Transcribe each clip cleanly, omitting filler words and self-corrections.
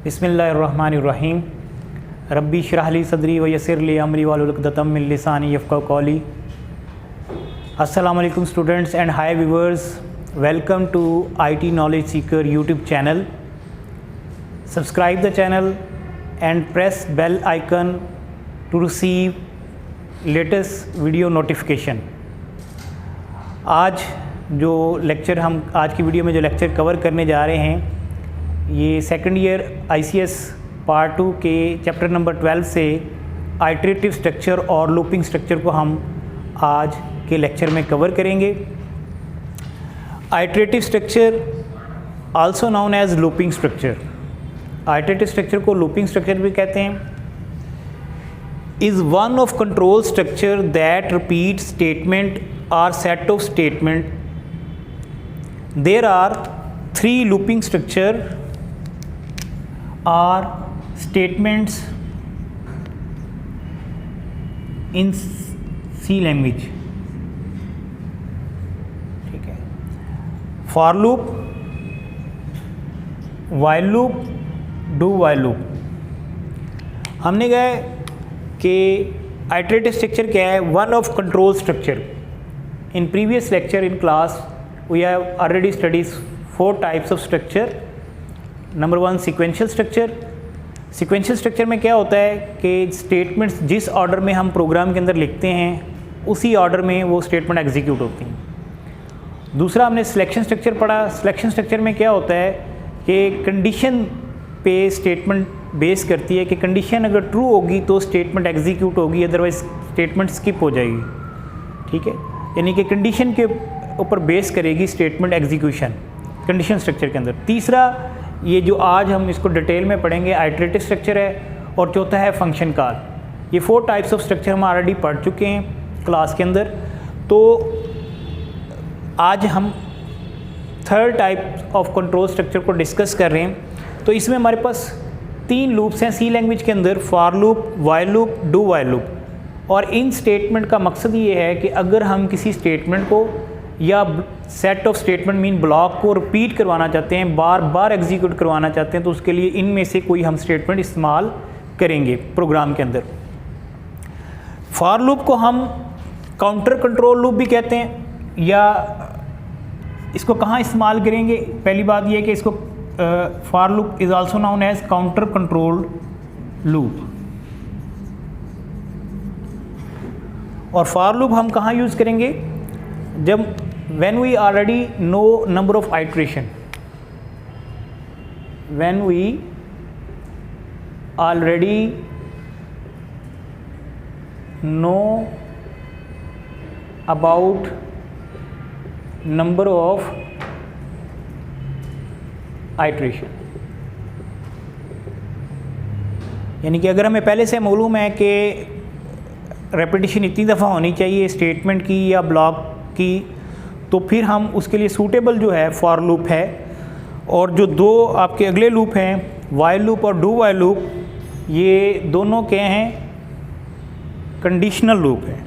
बिस्मिल्लाहिर्रहमानिर्रहीम। रब्बी इश्रह ली सदरी व यस्सिर ली अमरी वाहलुल उक़दतम मिन लिसानी यफ़क़हू क़ौली। अस्सलामु अलैकुम students and hi viewers, welcome to IT Knowledge Seeker YouTube channel. Subscribe the channel and press bell icon to receive latest video notification. आज जो लेक्चर हम आज की वीडियो में जो लेक्चर कवर करने जा रहे हैं, ये सेकंड ईयर ICS पार्ट 2 के चैप्टर नंबर 12 से आइटरेटिव स्ट्रक्चर और लूपिंग स्ट्रक्चर को हम आज के लेक्चर में कवर करेंगे। Iterative structure also known as looping structure, iterative structure को लूपिंग स्ट्रक्चर भी कहते हैं, is one of control structure that repeat statement or set of statement. There are three looping structure or statements in C language. ठीक है, for loop, while loop, do while loop. हमने कहा कि iterative structure क्या है? One of control structure. In previous lecture in class we have already studied 4 types of structure. Number 1 sequential structure. Sequential structure में क्या होता है कि statements जिस ऑर्डर में हम प्रोग्राम के अंदर लिखते हैं उसी ऑर्डर में वो स्टेटमेंट एग्जीक्यूट होती हैं. दूसरा हमने सिलेक्शन स्ट्रक्चर पढ़ा. सिलेक्शन स्ट्रक्चर में क्या होता है कि कंडीशन पे स्टेटमेंट बेस करती है कि कंडीशन अगर ट्रू होगी तो स्टेटमेंट एग्जीक्यूट होगी, अदरवाइज स्टेटमेंट स्किप हो जाएगी. ठीक है, यानी कि कंडीशन के ऊपर बेस करेगी स्टेटमेंट एग्जीक्यूशन कंडीशन स्ट्रक्चर के अंदर. तीसरा, ये जो आज हम इसको डिटेल में पढ़ेंगे, आइटरेटिव स्ट्रक्चर है. और चौथा है फंक्शन कॉल. ये 4 टाइप्स ऑफ स्ट्रक्चर हम ऑलरेडी पढ़ चुके हैं क्लास के अंदर. तो आज हम third type of control structure को डिस्कस कर रहे हैं. तो इसमें हमारे पास 3 लूप्स हैं सी लैंग्वेज के अंदर, for loop, while loop, do while loop. और इन स्टेटमेंट का मकसद ये है कि अगर हम किसी स्टेटमेंट को या set of statement mean block को रिपीट करवाना चाहते हैं, बार बार एग्जीक्यूट करवाना चाहते हैं, तो उसके लिए इनमें से कोई हम स्टेटमेंट इस्तेमाल करेंगे प्रोग्राम के अंदर. फॉर लूप को हम काउंटर कंट्रोल लूप भी कहते हैं. या इसको कहाँ इस्तेमाल करेंगे? पहली बात यह है कि इसको for loop is also known as counter control loop. और फॉर लूप हम कहाँ यूज़ करेंगे? जब when we already know number of iteration, when we already know about number of iteration. यानी कि अगर हमें पहले से मालूम है कि रेपिटिशन इतनी दफ़ा होनी चाहिए स्टेटमेंट की या ब्लॉक की, तो फिर हम उसके लिए सूटेबल जो है फॉर लूप है. और जो 2 आपके अगले लूप हैं, व्हाइल लूप और डू व्हाइल लूप, ये दोनों क्या हैं? कंडीशनल लूप है.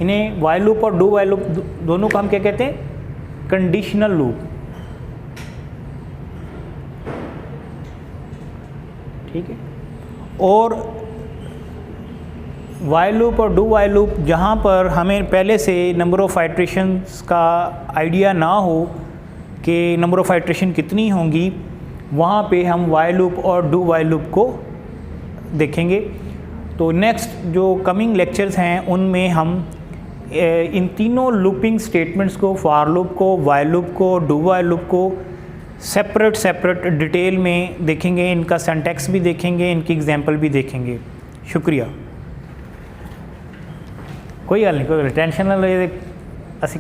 इन्हें व्हाइल लूप और डू व्हाइल लूप दोनों को हम क्या कहते हैं? Conditional loop. ठीक है. और व्हाइल लूप और डू व्हाइल लूप जहाँ पर हमें पहले से नंबर ऑफ़ आइट्रेशंस का आइडिया ना हो कि नंबर ऑफ़ आइट्रेशन कितनी होंगी, वहाँ पे हम व्हाइल लूप और डू व्हाइल लूप को देखेंगे. तो नेक्स्ट जो कमिंग लेक्चर्स हैं उनमें हम इन तीनों लूपिंग स्टेटमेंट्स को, फॉर लूप को, व्हाइल लूप को, डू व्हाइल लूप को सेपरेट डिटेल में देखेंगे. इनका सिंटैक्स भी देखेंगे, इनकी एग्जांपल भी देखेंगे. शुक्रिया. कोई गल नहीं, कोई टेंशन ना लो, असी